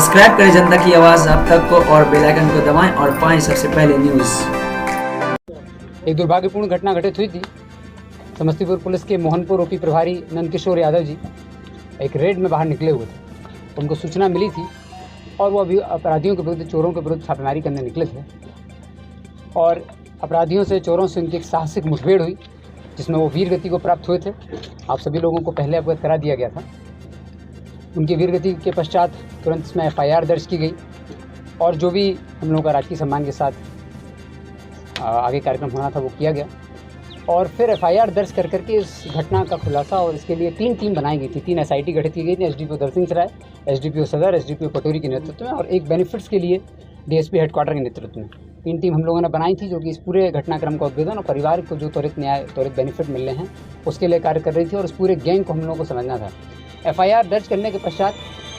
Subscribe करें जनता की आवाज़ अब तक को और बेल आइकन को दबाएं और पाएं सबसे पहले न्यूज़। एक दुर्भाग्यपूर्ण घटना घटित हुई थी। समस्तीपुर पुलिस के मोहनपुर ओपी प्रभारी नंदकिशोर यादव जी एक रेड में बाहर निकले हुए थे। उनको सूचना मिली थी और वो अभी अपराधियों के विरुद्ध, चोरों के विरुद्ध छापेमारी करने निकले थे और अपराधियों से, चोरों से उनकी एक साहसिक मुठभेड़ हुई जिसमें वो वीर गति को प्राप्त हुए थे। आप सभी लोगों को पहले अवगत करा दिया गया था। उनकी वीर गति के पश्चात तुरंत इसमें FIR दर्ज की गई और जो भी हम लोगों का राजकीय सम्मान के साथ आगे कार्यक्रम होना था वो किया गया और फिर FIR दर्ज कर करके इस घटना का खुलासा और इसके लिए 3 टीम बनाई गई थी। 3 SIT गठित की गई थी, SDPO दलसिंह सराय, SDPO सदर, SDPO पटोरी के नेतृत्व में और एक बेनिफिट्स के लिए DSP हेडक्वार्टर के नेतृत्व में 3 टीम हम लोगों ने बनाई थी, जो कि इस पूरे घटनाक्रम का उद्भेदन और परिवार को जो त्वरित न्याय, त्वरित बेनिफिट मिलने हैं उसके लिए कार्य कर रही थी और इस पूरे गैंग को हम लोगों को समझना था। FIR दर्ज करने के पश्चात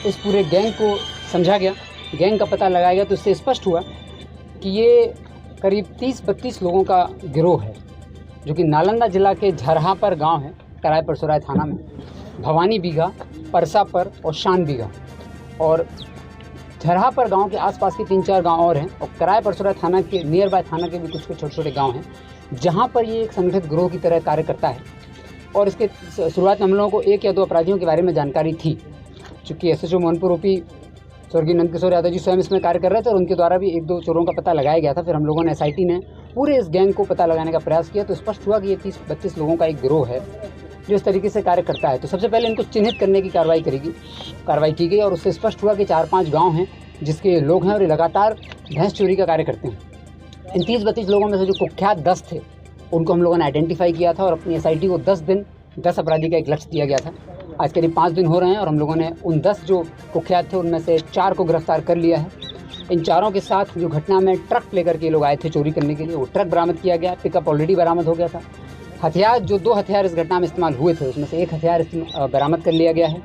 इस पूरे गैंग को समझा गया, गैंग का पता लगाया गया तो इससे स्पष्ट हुआ कि ये करीब 30-32 लोगों का गिरोह है, जो कि नालंदा जिला के झरहापर गांव है, कराय परसुराय थाना में, भवानी बीघा, परसापर और शान बीघा और झरहापर गांव के आसपास के 3-4 गांव और हैं और कराय परसुराय थाना के नियर बाय थाना के भी कुछ छोटे छोटे गांव हैं, जहां पर ये एक संगठित गिरोह की तरह कार्य करता है। और इसके शुरुआत में हम लोगों को 1 या 2 अपराधियों के बारे में जानकारी थी, चूँकि SHO मोहनपुर ओपी स्वर्गीय नंदकिशोर यादव जी स्वयं इसमें कार्य कर रहे थे और उनके द्वारा भी 1-2 चोरों का पता लगाया गया था। फिर हम लोगों ने SIT ने पूरे इस गैंग को पता लगाने का प्रयास किया तो स्पष्ट हुआ कि ये 30-32 लोगों का एक गिरोह है जो इस तरीके से कार्य करता है। तो सबसे पहले इनको चिन्हित करने की कार्रवाई की गई और उससे स्पष्ट हुआ कि 4-5 गाँव हैं जिसके लोग हैं और ये लगातार भैंस चोरी का कार्य करते हैं। इन 30-32 लोगों में से जो कुख्यात 10 थे उनको हम लोगों ने आइडेंटिफाई किया था और अपनी SIT को 10 दिन 10 अपराधी का एक लक्ष्य दिया गया था। आज करीब 5 दिन हो रहे हैं और हम लोगों ने उन 10 जो कुख्यात थे उनमें से 4 को गिरफ्तार कर लिया है। इन चारों के साथ जो घटना में ट्रक लेकर के लोग आए थे चोरी करने के लिए, वो ट्रक बरामद किया गया, पिकअप ऑलरेडी बरामद हो गया था। हथियार, जो 2 हथियार इस घटना में इस्तेमाल हुए थे उसमें से 1 हथियार बरामद कर लिया गया है।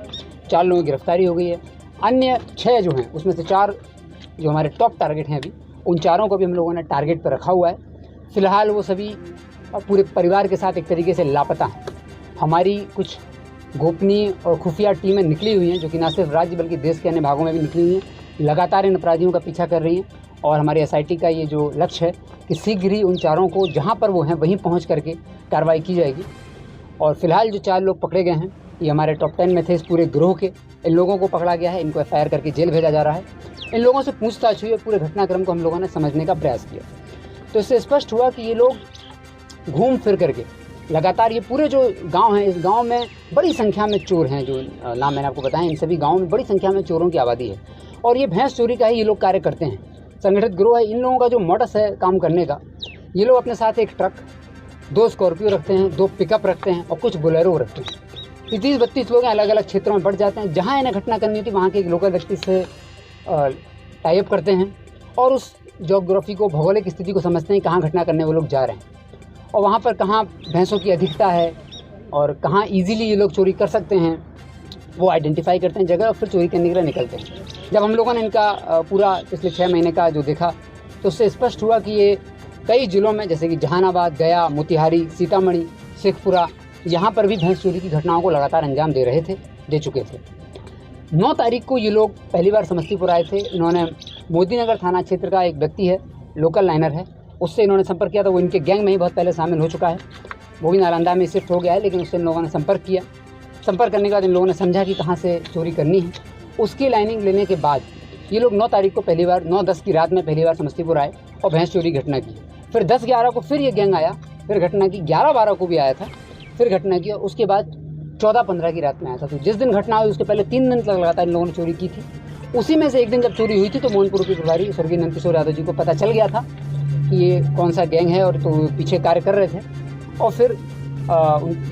4 लोगों की गिरफ्तारी हो गई है। अन्य 6 जो हैं उसमें से 4 जो हमारे टॉप टारगेट हैं, अभी उन चारों को भी हम लोगों ने टारगेट पर रखा हुआ है। फिलहाल वो सभी पूरे परिवार के साथ एक तरीके से लापता हैं। हमारी कुछ गोपनीय और खुफिया टीमें निकली हुई हैं जो कि न सिर्फ राज्य बल्कि देश के अन्य भागों में भी निकली हुई हैं, लगातार इन अपराधियों का पीछा कर रही हैं और हमारी SIT का ये जो लक्ष्य है कि शीघ्र ही उन चारों को जहां पर वो हैं वहीं पहुंच करके कार्रवाई की जाएगी। और फिलहाल जो 4 लोग पकड़े गए हैं ये हमारे टॉप 10 में थे इस पूरे गिरोह के। इन लोगों को पकड़ा गया है, इनको FIR करके जेल भेजा जा रहा है। इन लोगों से पूछताछ हुई, पूरे घटनाक्रम को हम लोगों ने समझने का प्रयास किया तो इससे स्पष्ट हुआ कि ये लोग घूम फिर करके लगातार, ये पूरे जो गांव हैं, इस गांव में बड़ी संख्या में चोर हैं, जो नाम मैंने आपको बताया, इन सभी गांवों में बड़ी संख्या में चोरों की आबादी है और ये भैंस चोरी का ही ये लोग कार्य करते हैं। संगठित गिरोह है। इन लोगों का जो मॉडस है काम करने का, ये लोग अपने साथ 1 ट्रक, 2 स्कॉर्पियो रखते हैं, 2 पिकअप रखते हैं और कुछ बोलेरो रखते हैं। 30-32 लोग अलग अलग क्षेत्रों में बढ़ जाते हैं, जहाँ इन्हें घटना करनी होती है वहाँ के एक लोकल व्यक्ति से टाई अप करते हैं और उस जोग्राफी को, भौगोलिक स्थिति को समझते हैं कहाँ घटना करने वो लोग जा रहे हैं और वहाँ पर कहाँ भैंसों की अधिकता है और कहाँ इजीली ये लोग चोरी कर सकते हैं, वो आइडेंटिफाई करते हैं जगह और फिर चोरी करने के लिए निकलते हैं। जब हम लोगों ने इनका पूरा पिछले 6 महीने का जो देखा तो उससे स्पष्ट हुआ कि ये कई ज़िलों में, जैसे कि जहानाबाद, गया, मोतिहारी, सीतामढ़ी, शेखपुरा, यहाँ पर भी भैंस चोरी की घटनाओं को लगातार अंजाम दे चुके थे। 9 तारीख को ये लोग पहली बार समस्तीपुर आए थे। इन्होंने मोदीनगर थाना क्षेत्र का एक व्यक्ति है, लोकल लाइनर है, उससे इन्होंने संपर्क किया था। वो इनके गैंग में ही बहुत पहले शामिल हो चुका है, वो भी नालंदा में शिफ्ट हो गया है, लेकिन उससे इन लोगों ने संपर्क किया। संपर्क करने के बाद इन लोगों ने समझा कि कहाँ से चोरी करनी है। उसकी लाइनिंग लेने के बाद ये लोग 9 तारीख को पहली बार, 9-10 की रात में पहली बार समस्तीपुर आए और भैंस चोरी घटना की। फिर 10-11 को फिर ये गैंग आया, फिर घटना की। 11-12 को भी आया था, फिर घटना की और उसके बाद 14-15 की रात में आया था। तो जिस दिन घटना हुई उसके पहले 3 दिन तक लगातार इन लोगों ने चोरी की थी। उसी में से एक दिन जब चोरी हुई थी तो मोहनपुर के प्रभारी स्वर्गीय नंदकिशोर यादव जी को पता चल गया था कि ये कौन सा गैंग है और तो पीछे कार्य कर रहे थे और फिर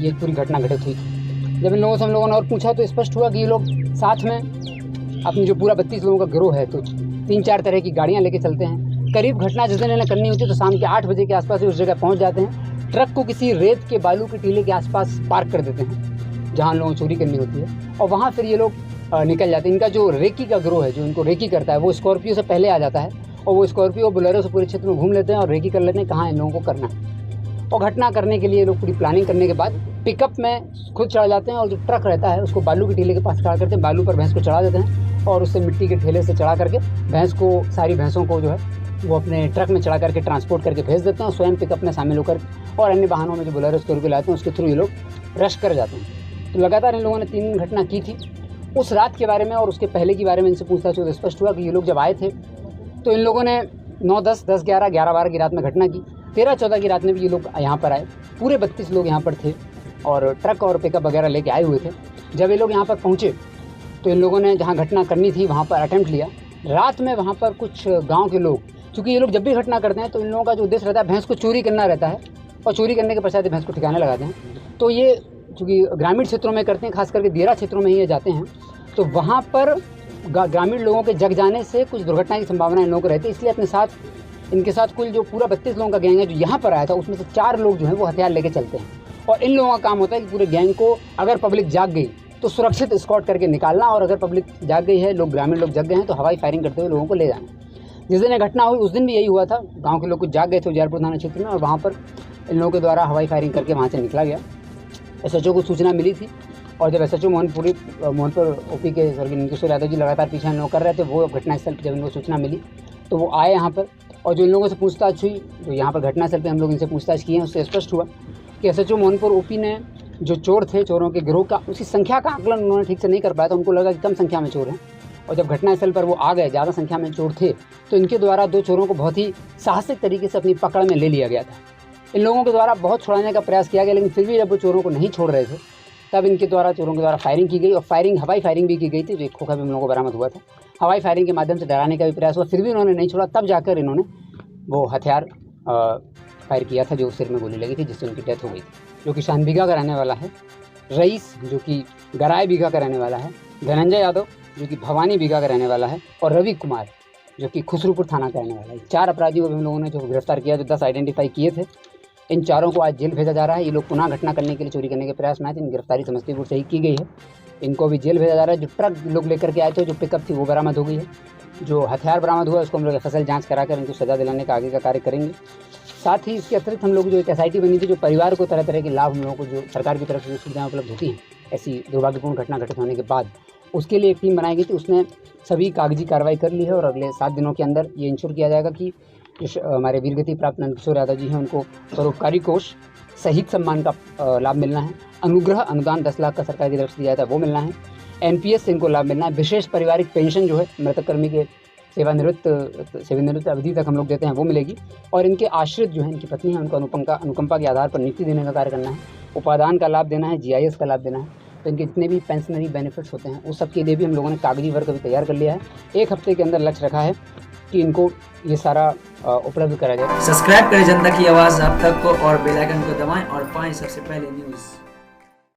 ये पूरी घटना घटित हुई थी। जब इन लोगों से हम लोगों ने और पूछा तो स्पष्ट हुआ कि ये लोग साथ में अपनी जो पूरा 32 लोगों का गिरोह है तो 3-4 तरह की गाड़ियाँ लेके चलते हैं। करीब घटना जिस दिन इन्हें करनी होती है तो शाम के 8 बजे के आसपास उस जगह पहुँच जाते हैं। ट्रक को किसी रेत के, बालू के टीले के आसपास पार्क कर देते हैं जहाँ लोगों को चोरी करनी होती है और वहाँ फिर ये लोग निकल जाते हैं। इनका जो रेकी का गिरोह है, जो इनको रेकी करता है, वो स्कॉर्पियो से पहले आ जाता है और वो स्कॉर्पियो बोलेरो से पूरे क्षेत्र में घूम लेते हैं और रेकी कर लेते हैं कहाँ इन लोगों को करना है। और घटना करने के लिए लोग पूरी प्लानिंग करने के बाद पिकअप में खुद चढ़ा जाते हैं और जो ट्रक रहता है उसको बालू के टीले के पास खड़ा करते हैं, बालू पर भैंस को चढ़ा देते हैं और उससे मिट्टी के ठेले से चढ़ा करके सारी भैंसों को जो है वो अपने ट्रक में चढ़ा करके ट्रांसपोर्ट करके भेज देते हैं और स्वयं पिकअप में शामिल होकर और अन्य वाहनों में जो बोलेरो स्कॉर्पियो लाते हैं उसके थ्रू ये लोग रश कर जाते हैं। तो लगातार इन लोगों ने 3 घटना की थी। उस रात के बारे में और उसके पहले के बारे में इनसे पूछताछ तो स्पष्ट हुआ कि ये लोग जब आए थे तो इन लोगों ने 9, 10, 10, 11, 11, 12 की रात में घटना की। 13, 14 की रात में भी ये लोग यहाँ पर आए। पूरे 32 लोग यहाँ पर थे और ट्रक और पिकअप वगैरह लेके आए हुए थे। जब ये लोग यहाँ पर पहुँचे तो इन लोगों ने जहाँ घटना करनी थी वहाँ पर अटेम्प्ट लिया। रात में वहाँ पर कुछ गाँव के लोग, चूँकि ये लोग जब भी घटना करते हैं तो इन लोगों का जो उद्देश्य रहता है भैंस को चोरी करना रहता है और चोरी करने के पश्चात भैंस को ठिकाने लगाते हैं। तो ये चूँकि ग्रामीण क्षेत्रों में करते हैं, खास करके दियारा क्षेत्रों में ही ये जाते हैं, तो वहाँ पर ग्रामीण लोगों के जग जाने से कुछ दुर्घटना की संभावना इन लोगों को रहती है। इसलिए अपने साथ इनके साथ कुल जो पूरा 32 लोगों का गैंग है जो यहाँ पर आया था उसमें से 4 लोग जो हैं वो हथियार लेके चलते हैं और इन लोगों का काम होता है कि पूरे गैंग को अगर पब्लिक जाग गई तो सुरक्षित स्कॉट करके निकालना और अगर पब्लिक जाग गई है, ग्रामीण लोग जग गए हैं तो हवाई फायरिंग करते हुए लोगों को ले जाना। जिस दिन ये घटना हुई उस दिन भी यही हुआ था। गांव के लोग कुछ जाग गए थे उजियारपुर थाना क्षेत्र में और वहाँ पर इन लोगों के द्वारा हवाई फायरिंग करके वहाँ से निकला गया। SHO को सूचना मिली थी और जब SHO मोहनपुर ओपी के स्वर्गीय नंदकिशोर यादव जी लगातार पीछे हम लोग कर रहे थे, वो घटनास्थल पर जब इनको सूचना मिली तो वो आए यहाँ पर और जो इन लोगों से पूछताछ हुई, जो यहाँ पर घटनास्थल पर हम लोग इनसे पूछताछ किए हैं, उससे स्पष्ट हुआ कि SHO मोहनपुर ओपी ने जो चोर थे, चोरों के गिरोह का उसकी संख्या का आकलन उन्होंने ठीक से नहीं कर पाया था। उनको लगा कि कम संख्या में चोर हैं और जब घटनास्थल पर वो आ गए, ज़्यादा संख्या में चोर थे, तो इनके द्वारा 2 चोरों को बहुत ही साहसिक तरीके से अपनी पकड़ में ले लिया गया था। इन लोगों के द्वारा बहुत छुड़ाने का प्रयास किया गया, लेकिन फिर भी जब वो चोरों को नहीं छोड़ रहे थे तब इनके द्वारा चोरों के द्वारा फायरिंग की गई और हवाई फायरिंग भी की गई थी, जो एक खोखा भी हम लोगों को बरामद हुआ था। हवाई फायरिंग के माध्यम से डराने का भी प्रयास हुआ, फिर भी उन्होंने नहीं छोड़ा। तब जाकर इन्होंने वो हथियार फायर किया था जो सिर में गोली लगी थी, जिससे उनकी डेथ हो गई थी। जो कि शानबीघा का रहने वाला है, रईस जो कि गराय बीघा का रहने वाला है, धनंजय यादव जो कि भवानी बीघा का रहने वाला है और रवि कुमार जो कि खुसरूपुर थाना का रहने वाला है। 4 अपराधियों को हम लोगों ने जो गिरफ्तार किया, जो 10 आइडेंटिफाई किए थे। इन 4 को आज जेल भेजा जा रहा है। ये लोग पुनः घटना करने के लिए, चोरी करने के प्रयास में आए थे। इन गिरफ्तारी समस्तीपुर से ही की गई है। इनको भी जेल भेजा जा रहा है। जो ट्रक लोग लेकर के आए थे, जो पिकअप थी, वो बरामद हो गई है। जो हथियार बरामद हुआ उसको हम लोग FSL जाँच कराकर इनको सजा दिलाने का आगे का कार्य करेंगे। साथ ही इसके अतिरिक्त हम लोग जो एक SIT बनी थी, जो परिवार को तरह तरह के लाभ हम लोगों को जो सरकार की तरफ से सुविधाएं उपलब्ध होती हैं ऐसी दुर्भाग्यपूर्ण घटना घटित होने के बाद, उसके लिए एक टीम बनाई गई थी। उसने सभी कागजी कार्रवाई कर ली है और अगले 7 दिनों के अंदर ये इंश्योर किया जाएगा कि हमारे वीरगति प्राप्त नंदकिशोर यादव जी हैं, उनको परोपकारी कोष शहीद सम्मान का लाभ मिलना है। अनुग्रह अनुदान 10 लाख का सरकार की तरफ से दिया जाता है, वो मिलना है। NPS से इनको लाभ मिलना है। विशेष पारिवारिक पेंशन जो है मृतक कर्मी के सेवानिवृत्त अवधि तक हम लोग देते हैं, वो मिलेगी। और इनके आश्रित जो है, इनकी पत्नी है, उनको अनुकंपा के आधार पर नियुक्ति देने का कार्य करना है। उपादान का लाभ देना है, GIS का लाभ देना है। तो इनके जितने भी पेंशनरी बेनिफिट्स होते हैं उस सब के लिए भी हम लोगों ने कागजी वर्क अभी तैयार कर लिया है। 1 हफ्ते के अंदर लक्ष्य रखा है कि इनको ये सारा उपलब्ध कराया जाए। सब्सक्राइब करें जनता की आवाज़ आप तक को और बेल आइकन को दबाएं और पाएं सबसे पहले न्यूज़।